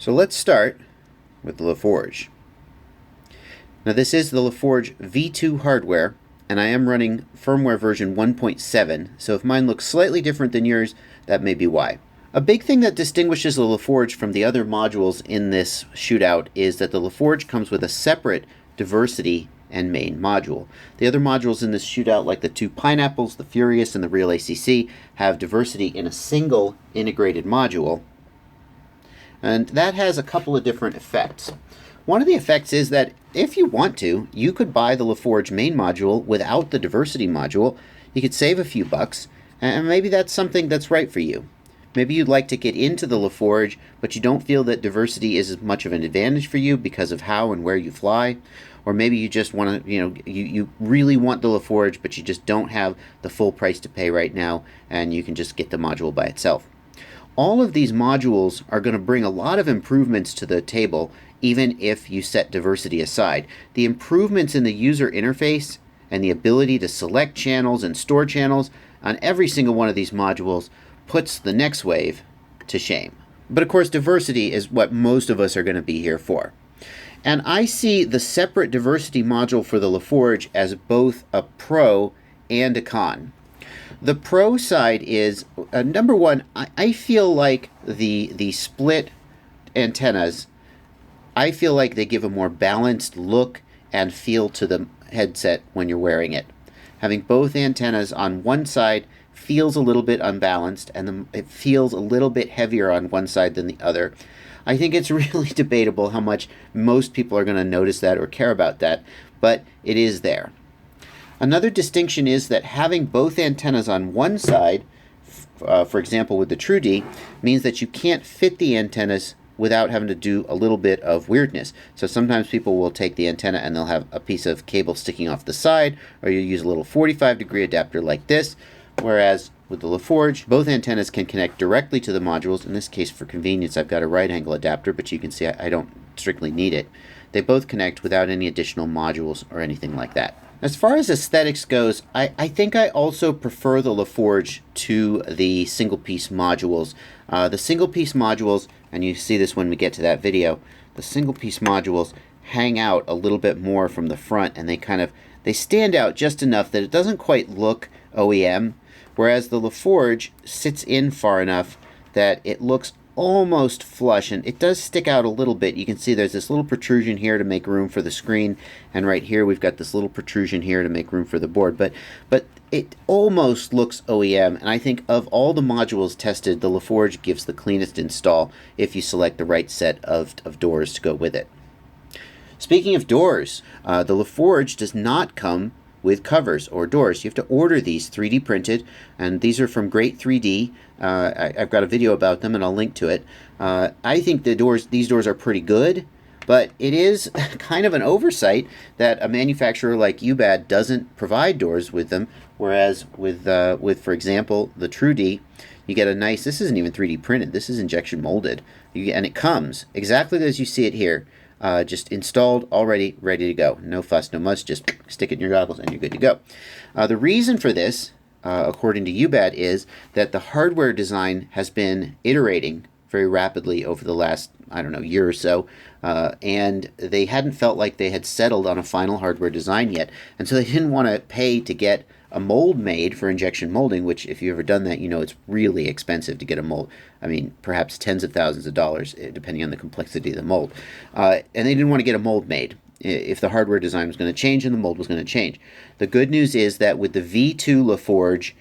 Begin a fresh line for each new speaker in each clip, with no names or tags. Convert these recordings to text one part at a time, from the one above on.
So let's start with the LaForge. Now this is the LaForge V2 hardware, and I am running firmware version 1.7, so if mine looks slightly different than yours, that may be why. A big thing that distinguishes the LaForge from the other modules in this shootout is that the LaForge comes with a separate diversity and main module. The other modules in this shootout, like the two Pineapples, the Furious, and the Real ACC, have diversity in a single integrated module, and that has a couple of different effects. One of the effects is that if you want to, you could buy the LaForge main module without the diversity module. You could save a few bucks, and maybe that's something that's right for you. Maybe you'd like to get into the LaForge, but you don't feel that diversity is as much of an advantage for you because of how and where you fly. Or maybe you just want to, you really want the LaForge, but you just don't have the full price to pay right now, and you can just get the module by itself. All of these modules are going to bring a lot of improvements to the table, even if you set diversity aside. The improvements in the user interface and the ability to select channels and store channels on every single one of these modules puts the next wave to shame. But of course, diversity is what most of us are going to be here for. And I see the separate diversity module for the LaForge as both a pro and a con. The pro side is, number one, I feel like the split antennas, I feel like they give a more balanced look and feel to the headset when you're wearing it. Having both antennas on one side feels a little bit unbalanced, and it feels a little bit heavier on one side than the other. I think it's really debatable how much most people are going to notice that or care about that, but it is there. Another distinction is that having both antennas on one side, for example with the TrueD, means that you can't fit the antennas without having to do a little bit of weirdness. So sometimes people will take the antenna and they'll have a piece of cable sticking off the side, or you use a little 45-degree adapter like this, whereas with the LaForge, both antennas can connect directly to the modules. In this case, for convenience, I've got a right-angle adapter, but you can see I don't strictly need it. They both connect without any additional modules or anything like that. As far as aesthetics goes, I think I also prefer the LaForge to the single-piece modules. The single-piece modules, and you see this when we get to that video, the single-piece modules hang out a little bit more from the front, and they stand out just enough that it doesn't quite look OEM, whereas the LaForge sits in far enough that it looks almost flush, and it does stick out a little bit. You can see there's this little protrusion here to make room for the screen, and right here we've got this little protrusion here to make room for the board, but it almost looks OEM, and I think of all the modules tested, the LaForge gives the cleanest install if you select the right set of doors to go with it. Speaking of doors, the LaForge does not come with covers or doors. You have to order these 3D printed, and these are from Great 3D. I've got a video about them and I'll link to it. I think these doors are pretty good, but it is kind of an oversight that a manufacturer like UBAD doesn't provide doors with them, whereas with for example the TrueD, you get a nice, this isn't even 3D printed, this is injection molded, and it comes exactly as you see it here. Just installed, already ready to go. No fuss, no muss, just stick it in your goggles and you're good to go. The reason for this, according to UBAD, is that the hardware design has been iterating very rapidly over the last, year or so, and they hadn't felt like they had settled on a final hardware design yet, and so they didn't want to pay to get a mold made for injection molding, which if you've ever done that, you know it's really expensive to get a mold. I mean, perhaps tens of thousands of dollars, depending on the complexity of the mold. And they didn't want to get a mold made if the hardware design was going to change and the mold was going to change. The good news is that with the V2 LaForge,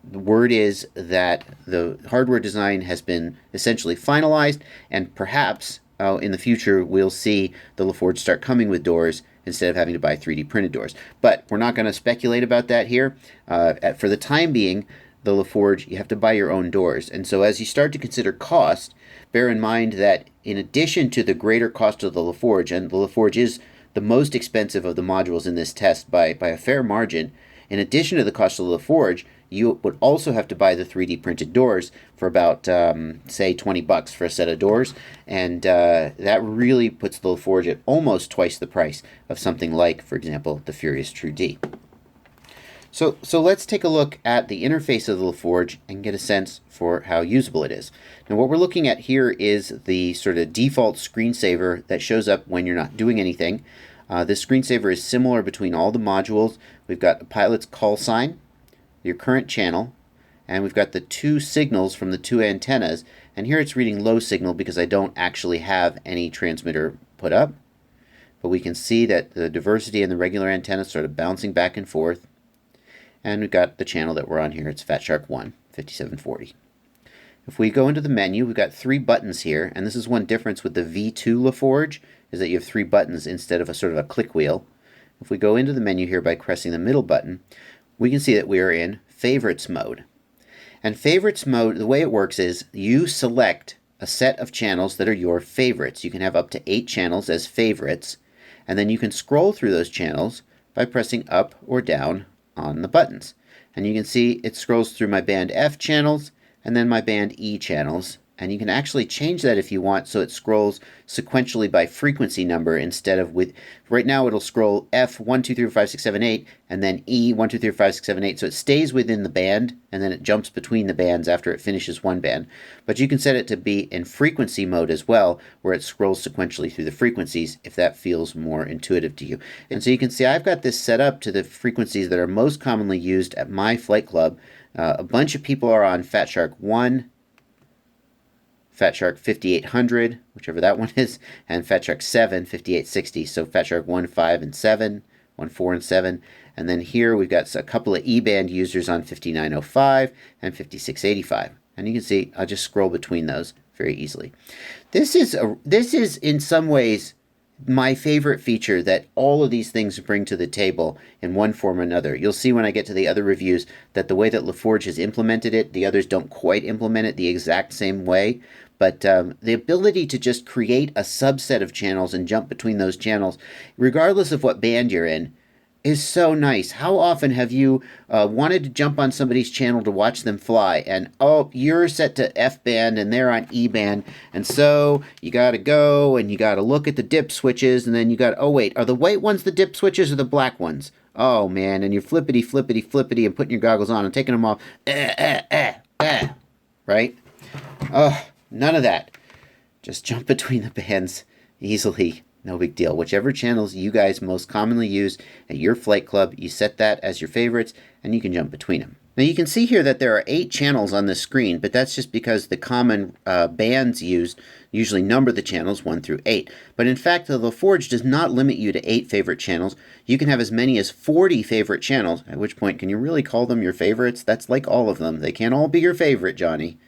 the word is that the hardware design has been essentially finalized, and perhaps in the future we'll see the LaForge start coming with doors instead of having to buy 3D printed doors. But we're not going to speculate about that here. For the time being, the LaForge, you have to buy your own doors. And so as you start to consider cost, bear in mind that in addition to the greater cost of the LaForge, and the LaForge is the most expensive of the modules in this test by a fair margin, in addition to the cost of the LaForge, you would also have to buy the 3D printed doors for about, say, $20 for a set of doors, and that really puts the LaForge at almost twice the price of something like, for example, the Furious TrueD. So let's take a look at the interface of the LaForge and get a sense for how usable it is. Now what we're looking at here is the sort of default screensaver that shows up when you're not doing anything. This screensaver is similar between all the modules. We've got a pilot's call sign, your current channel, and we've got the two signals from the two antennas. And here it's reading low signal because I don't actually have any transmitter put up. But we can see that the diversity and the regular antenna sort of bouncing back and forth. And we've got the channel that we're on here. It's FATSHARK 1, 5740. If we go into the menu, we've got three buttons here. And this is one difference with the V2 LaForge, is that you have three buttons instead of a sort of a click wheel. If we go into the menu here by pressing the middle button, we can see that we are in favorites mode. And favorites mode, the way it works is you select a set of channels that are your favorites. You can have up to 8 channels as favorites, and then you can scroll through those channels by pressing up or down on the buttons. And you can see it scrolls through my band F channels and then my band E channels. And you can actually change that if you want, so it scrolls sequentially by frequency number instead of with, right now it'll scroll F 1, 2, 3, 4, 5, 6, 7, 8, and then E 1, 2, 3, 4, 5, 6, 7, 8. So it stays within the band, and then it jumps between the bands after it finishes one band. But you can set it to be in frequency mode as well, where it scrolls sequentially through the frequencies if that feels more intuitive to you. And so you can see I've got this set up to the frequencies that are most commonly used at my flight club. A bunch of people are on FATSHARK 1, FATSHARK 5800, whichever that one is, and FATSHARK 7, 5860. So FATSHARK 1, 5, and 7, 1, 4, and 7. And then here we've got a couple of E-band users on 5905 and 5685. And you can see I'll just scroll between those very easily. This is in some ways my favorite feature that all of these things bring to the table in one form or another. You'll see when I get to the other reviews that the way that LaForge has implemented it, the others don't quite implement it the exact same way. But the ability to just create a subset of channels and jump between those channels, regardless of what band you're in, is so nice. How often have you wanted to jump on somebody's channel to watch them fly, and oh, you're set to F band and they're on E band, and so you got to go and you got to look at the dip switches, and then you got, oh wait, are the white ones the dip switches or the black ones? Oh man, and you're flippity and putting your goggles on and taking them off, right? Oh, none of that. Just jump between the bands easily. No big deal. Whichever channels you guys most commonly use at your flight club, you set that as your favorites, and you can jump between them. Now you can see here that there are 8 channels on the screen, but that's just because the common bands used usually number the channels 1 through 8. But in fact, the LaForge does not limit you to 8 favorite channels. You can have as many as 40 favorite channels, at which point, can you really call them your favorites? That's like all of them. They can't all be your favorite, Johnny.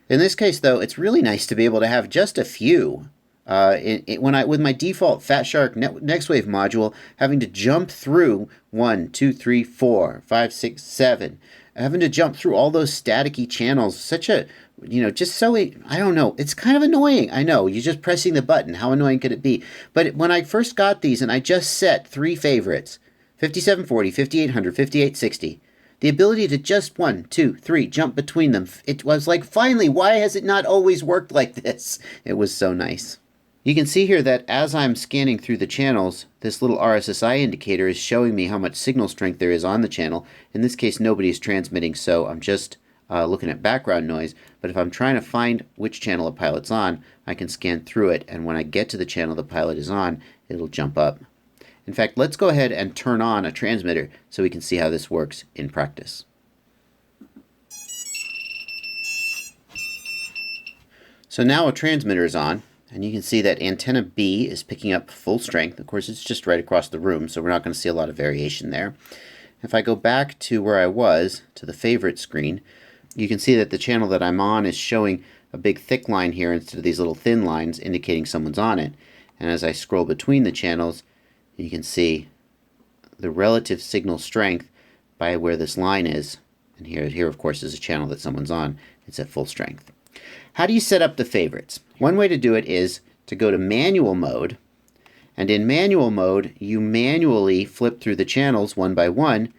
In this case, though, it's really nice to be able to have just a few. With my default FATSHARK Next Wave module, having to jump through 1, 2, 3, 4, 5, 6, 7, having to jump through all those staticky channels, such a, just so, I don't know, it's kind of annoying. I know, you're just pressing the button. How annoying could it be? But when I first got these and I just set 3 favorites, 5740, 5800, 5860, the ability to just 1, 2, 3 jump between them, it was like, finally, why has it not always worked like this? It was so nice. You can see here that as I'm scanning through the channels, this little RSSI indicator is showing me how much signal strength there is on the channel. In this case, nobody is transmitting, so I'm just looking at background noise. But if I'm trying to find which channel a pilot's on, I can scan through it, and when I get to the channel the pilot is on, it'll jump up. In fact, let's go ahead and turn on a transmitter so we can see how this works in practice. So now a transmitter is on, and you can see that antenna B is picking up full strength. Of course, it's just right across the room, so we're not going to see a lot of variation there. If I go back to where I was, to the favorite screen, you can see that the channel that I'm on is showing a big thick line here instead of these little thin lines indicating someone's on it. And as I scroll between the channels, you can see the relative signal strength by where this line is. And here of course is a channel that someone's on. It's at full strength. How do you set up the favorites? One way to do it is to go to manual mode, and in manual mode you manually flip through the channels one by one.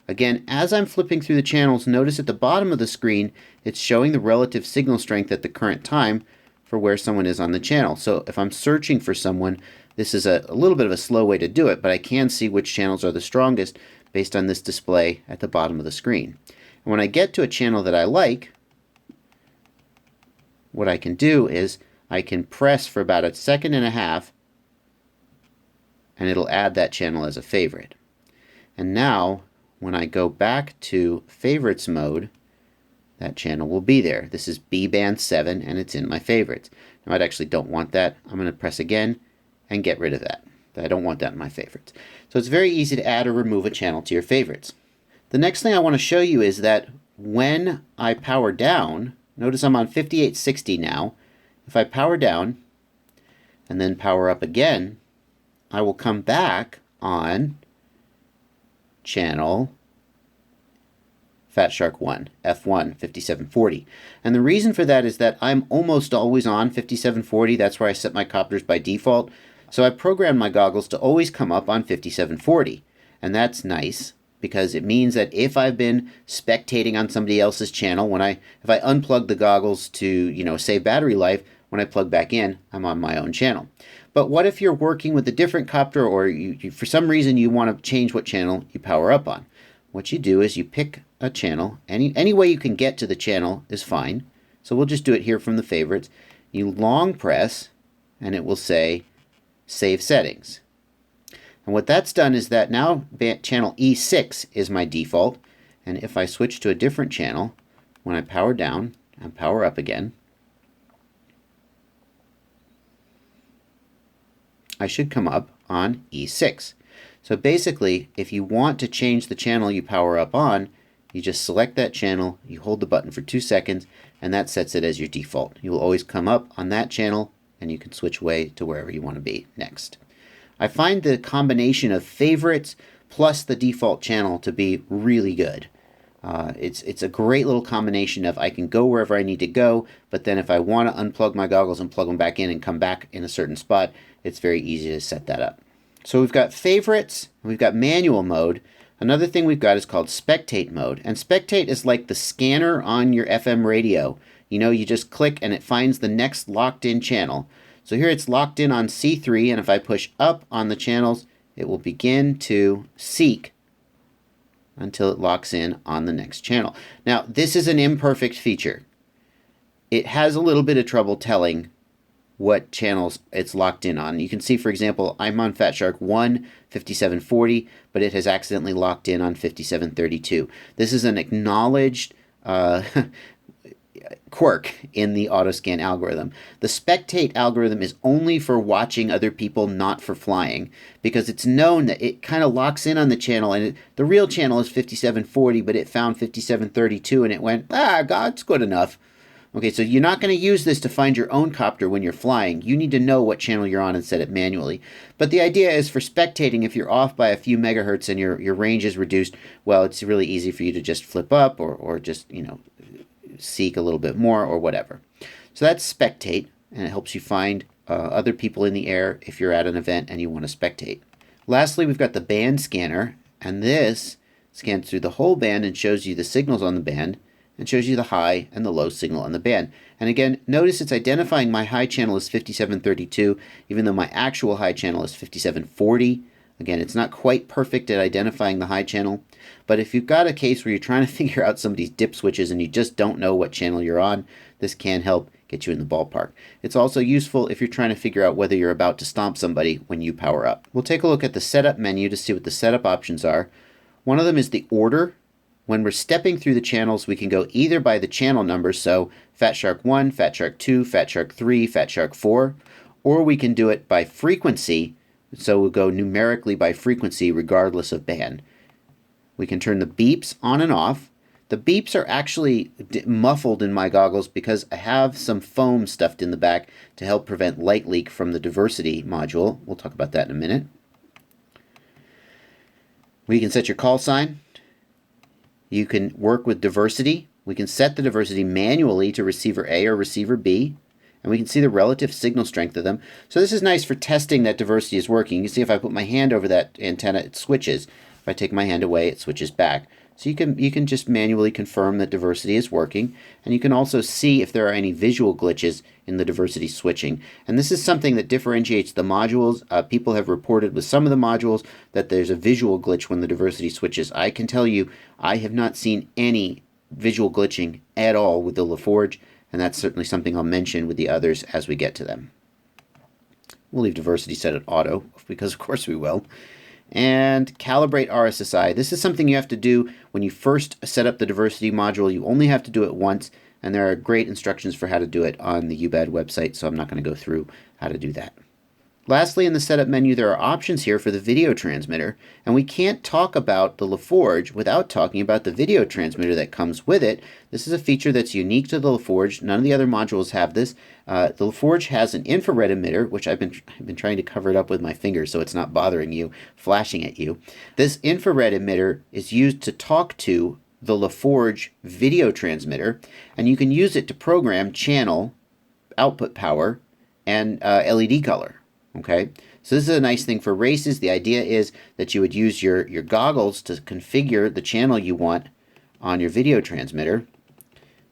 Again, as I'm flipping through the channels, notice at the bottom of the screen it's showing the relative signal strength at the current time for where someone is on the channel. So if I'm searching for someone, this is a little bit of a slow way to do it, but I can see which channels are the strongest based on this display at the bottom of the screen. And when I get to a channel that I like, what I can do is I can press for about 1.5 seconds and it'll add that channel as a favorite. And now when I go back to favorites mode, that channel will be there. This is B band 7 and it's in my favorites. Now I actually don't want that. I'm going to press again and get rid of that. I don't want that in my favorites. So it's very easy to add or remove a channel to your favorites. The next thing I want to show you is that when I power down, notice I'm on 5860 now. If I power down and then power up again, I will come back on channel FATSHARK 1, F1, 5740. And the reason for that is that I'm almost always on 5740. That's where I set my copters by default. So I programmed my goggles to always come up on 5740. And that's nice because it means that if I've been spectating on somebody else's channel, if I unplug the goggles to, save battery life, when I plug back in, I'm on my own channel. But what if you're working with a different copter, or you for some reason you want to change what channel you power up on? What you do is you pick a channel. Any way you can get to the channel is fine. So we'll just do it here from the favorites. You long press and it will say Save Settings. And what that's done is that now channel E6 is my default. And if I switch to a different channel, when I power down and power up again, I should come up on E6. So basically, if you want to change the channel you power up on, you just select that channel, you hold the button for 2 seconds, and that sets it as your default. You will always come up on that channel, and you can switch away to wherever you want to be next. I find the combination of favorites plus the default channel to be really good. It's a great little combination of I can go wherever I need to go, but then if I want to unplug my goggles and plug them back in and come back in a certain spot, it's very easy to set that up. So we've got favorites, and we've got manual mode. Another thing we've got is called spectate mode. And spectate is like the scanner on your FM radio. You just click and it finds the next locked in channel. So here it's locked in on C3, and if I push up on the channels, it will begin to seek until it locks in on the next channel. Now, this is an imperfect feature. It has a little bit of trouble telling what channels it's locked in on. You can see, for example, I'm on FATSHARK 1, 5740, but it has accidentally locked in on 5732. This is an acknowledged quirk in the autoscan algorithm. The spectate algorithm is only for watching other people, not for flying, because it's known that it kind of locks in on the channel, and the real channel is 5740, but it found 5732 and it went, God's good enough. Okay, so you're not going to use this to find your own copter when you're flying. You need to know what channel you're on and set it manually. But the idea is for spectating, if you're off by a few megahertz and your range is reduced, well, it's really easy for you to just flip up or just, seek a little bit more or whatever. So that's spectate, and it helps you find other people in the air if you're at an event and you want to spectate. Lastly, we've got the band scanner, and this scans through the whole band and shows you the signals on the band, and shows you the high and the low signal on the band. And again, notice it's identifying my high channel as 5732, even though my actual high channel is 5740. Again, it's not quite perfect at identifying the high channel, but if you've got a case where you're trying to figure out somebody's dip switches and you just don't know what channel you're on, this can help get you in the ballpark. It's also useful if you're trying to figure out whether you're about to stomp somebody when you power up. We'll take a look at the setup menu to see what the setup options are. One of them is the order. When we're stepping through the channels, we can go either by the channel numbers, so FATSHARK 1, FATSHARK 2, FATSHARK 3, FATSHARK 4, or we can do it by frequency, so we'll go numerically by frequency regardless of band. We can turn the beeps on and off. The beeps are actually muffled in my goggles because I have some foam stuffed in the back to help prevent light leak from the diversity module. We'll talk about that in a minute. We can set your call sign. You can work with diversity. We can set the diversity manually to receiver A or receiver B, and we can see the relative signal strength of them. So this is nice for testing that diversity is working. You can see if I put my hand over that antenna, it switches. If I take my hand away, it switches back. So you can just manually confirm that diversity is working, and you can also see if there are any visual glitches in the diversity switching. And this is something that differentiates the modules. People have reported with some of the modules that there's a visual glitch when the diversity switches. I can tell you I have not seen any visual glitching at all with the LaForge, and that's certainly something I'll mention with the others as we get to them. We'll leave diversity set at auto, because of course we will. And calibrate RSSI. This is something you have to do when you first set up the diversity module. You only have to do it once, and there are great instructions for how to do it on the UBAD website, so I'm not going to go through how to do that. Lastly, in the setup menu, there are options here for the video transmitter, and we can't talk about the LaForge without talking about the video transmitter that comes with it. This is a feature that's unique to the LaForge. None of the other modules have this. The LaForge has an infrared emitter, which I've been trying to cover it up with my finger so it's not bothering you, flashing at you. This infrared emitter is used to talk to the LaForge video transmitter, and you can use it to program channel, output power, and LED color. Okay, so this is a nice thing for races. The idea is that you would use your goggles to configure the channel you want on your video transmitter,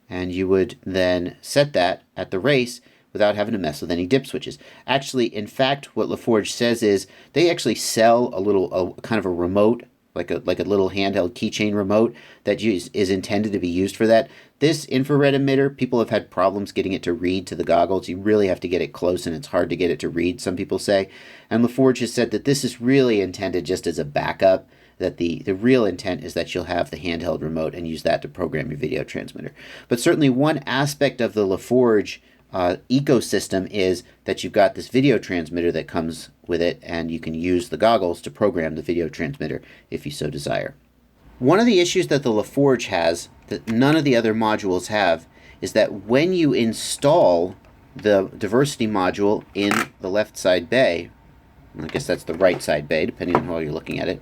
and you would then set that at the race without having to mess with any dip switches. Actually, in fact, what LaForge says is they actually sell a kind of a remote, like a little handheld keychain remote that is intended to be used for that. This infrared emitter, people have had problems getting it to read to the goggles. You really have to get it close, and it's hard to get it to read, some people say. And LaForge has said that this is really intended just as a backup, that the real intent is that you'll have the handheld remote and use that to program your video transmitter. But certainly one aspect of the LaForge ecosystem is that you've got this video transmitter that comes with it, and you can use the goggles to program the video transmitter if you so desire. One of the issues that the LaForge has that none of the other modules have is that when you install the diversity module in the left side bay, I guess that's the right side bay depending on how you're looking at it,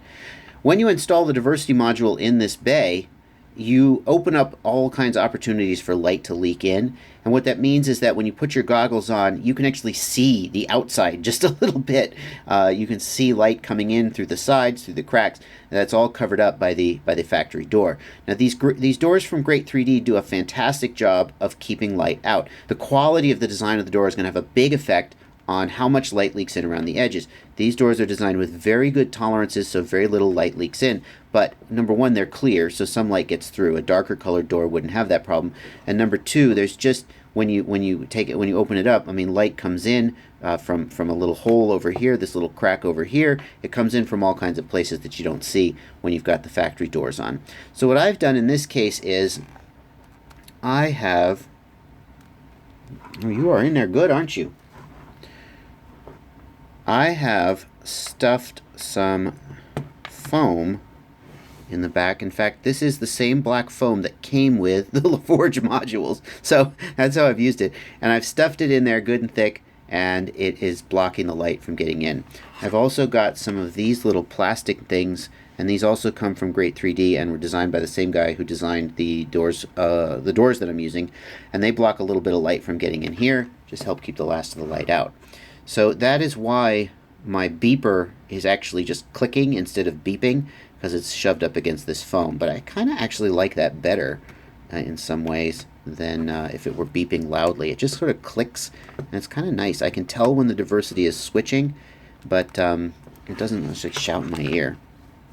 when you install the diversity module in this bay, you open up all kinds of opportunities for light to leak in. And what that means is that when you put your goggles on, you can actually see the outside just a little bit. You can see light coming in through the sides, through the cracks. And that's all covered up by the factory door. Now these doors from Great 3D do a fantastic job of keeping light out. The quality of the design of the door is going to have a big effect on how much light leaks in around the edges. These doors are designed with very good tolerances, so very little light leaks in. But number one, they're clear, so some light gets through. A darker colored door wouldn't have that problem. And number two, there's just when you open it up, I mean, light comes in from a little hole over here, this little crack over here. It comes in from all kinds of places that you don't see when you've got the factory doors on. So what I've done in this case is I have. Oh, you are in there good, aren't you? I have stuffed some foam in the back. In fact, this is the same black foam that came with the LaForge modules. So that's how I've used it. And I've stuffed it in there good and thick, and it is blocking the light from getting in. I've also got some of these little plastic things, and these also come from Great 3D and were designed by the same guy who designed the doors that I'm using. And they block a little bit of light from getting in here, just help keep the last of the light out. So that is why my beeper is actually just clicking instead of beeping, because it's shoved up against this foam. But I kind of actually like that better in some ways than if it were beeping loudly. It just sort of clicks, and it's kind of nice. I can tell when the diversity is switching, but it doesn't actually shout in my ear.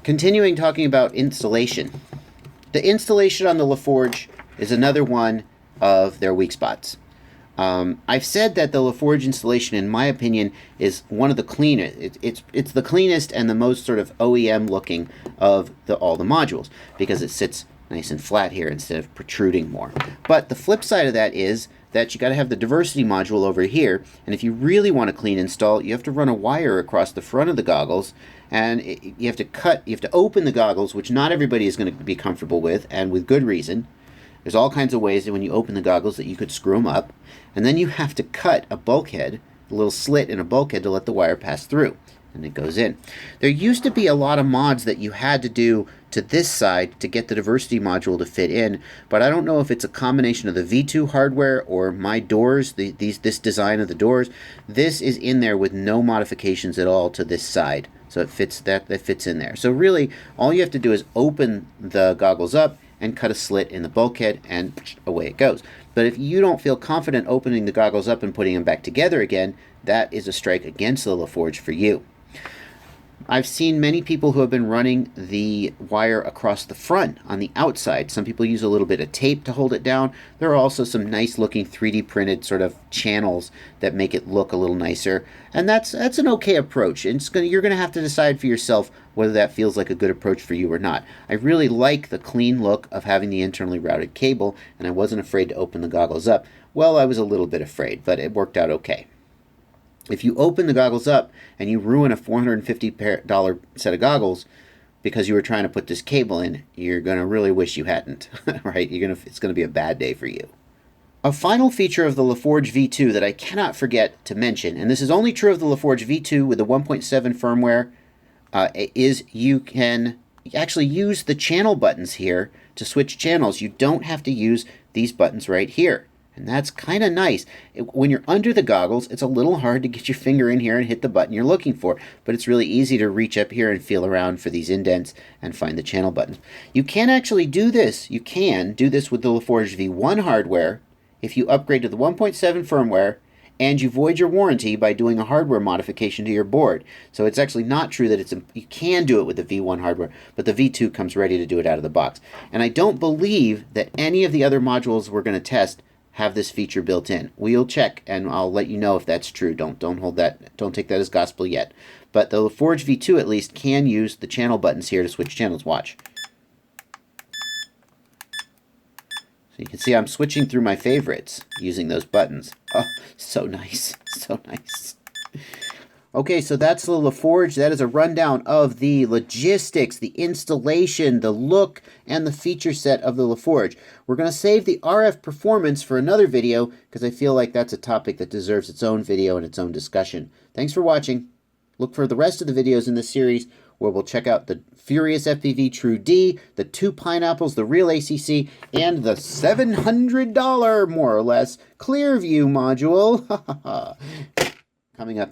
Continuing talking about installation. The installation on the LaForge is another one of their weak spots. I've said that the LaForge installation, in my opinion, is one of the cleanest. It's the cleanest and the most sort of OEM looking of all the modules, because it sits nice and flat here instead of protruding more. But the flip side of that is that you got to have the diversity module over here, and if you really want a clean install, you have to run a wire across the front of the goggles, and you have to open the goggles, which not everybody is going to be comfortable with, and with good reason. There's all kinds of ways that when you open the goggles that you could screw them up. And then you have to cut a bulkhead, a little slit in a bulkhead to let the wire pass through. And it goes in. There used to be a lot of mods that you had to do to this side to get the diversity module to fit in. But I don't know if it's a combination of the V2 hardware or my doors, this design of the doors. This is in there with no modifications at all to this side So it fits that fits in there. So really, all you have to do is open the goggles up and cut a slit in the bulkhead, and away it goes. But if you don't feel confident opening the goggles up and putting them back together again, that is a strike against the LaForge for you. I've seen many people who have been running the wire across the front on the outside. Some people use a little bit of tape to hold it down. There are also some nice looking 3D printed sort of channels that make it look a little nicer. And that's an okay approach. You're going to have to decide for yourself whether that feels like a good approach for you or not. I really like the clean look of having the internally routed cable, and I wasn't afraid to open the goggles up. Well, I was a little bit afraid, but it worked out okay. If you open the goggles up and you ruin a $450 set of goggles because you were trying to put this cable in, you're going to really wish you hadn't, right? It's going to be a bad day for you. A final feature of the LaForge V2 that I cannot forget to mention, and this is only true of the LaForge V2 with the 1.7 firmware, is you can actually use the channel buttons here to switch channels. You don't have to use these buttons right here. And that's kind of nice. When you're under the goggles, it's a little hard to get your finger in here and hit the button you're looking for, but it's really easy to reach up here and feel around for these indents and find the channel buttons. You can actually do this. You can do this with the LaForge V1 hardware if you upgrade to the 1.7 firmware and you void your warranty by doing a hardware modification to your board. So it's actually not true that you can do it with the V1 hardware, but the V2 comes ready to do it out of the box. And I don't believe that any of the other modules we're going to test have this feature built in. We'll check and I'll let you know if that's true. Don't take that as gospel yet. But the LaForge V2 at least can use the channel buttons here to switch channels. Watch. So you can see I'm switching through my favorites using those buttons. Oh, so nice. So nice. Okay, so that's the LaForge. That is a rundown of the logistics, the installation, the look, and the feature set of the LaForge. We're going to save the RF performance for another video because I feel like that's a topic that deserves its own video and its own discussion. Thanks for watching. Look for the rest of the videos in this series where we'll check out the Furious FPV True D, the 2 pineapples, the real ACC, and the $700, more or less, Clearview module. Coming up.